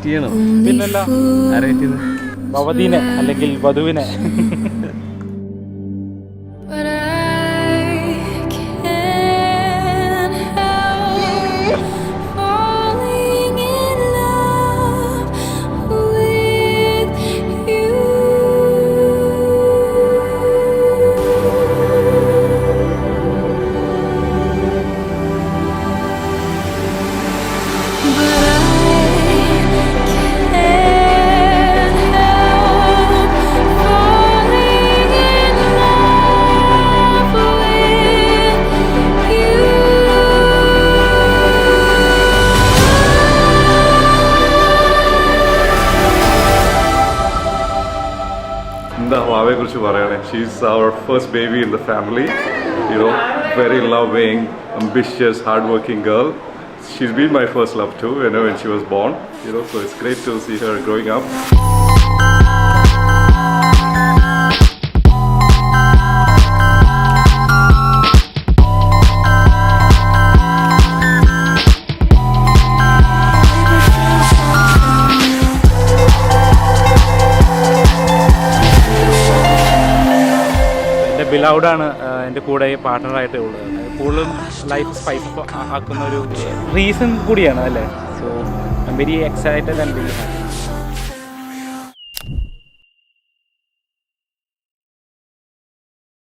Rate ചെയ്യണം. പിന്നല്ല, rate ചെയ്ത് ഭവതിനെ അല്ലെങ്കിൽ വധുവിനെ. But I can't help falling in love with you. But I can't help falling in love with you. എന്താ വാവയെ കുറിച്ച് പറയണേ? She's our first baby in the family. Very loving, ambitious, hardworking girl. She's been my first love too, when she was born. So it's great to see her growing up. എൻ്റെ ബിലൗഡാണ് എൻ്റെ കൂടെ പാർട്ട്ണറായിട്ട് ഉള്ളത്. കൂടുതലും life spice ആക്കുന്ന ഒരു reason കൂടിയാണ് അല്ലേ. So I am very excited and very happy.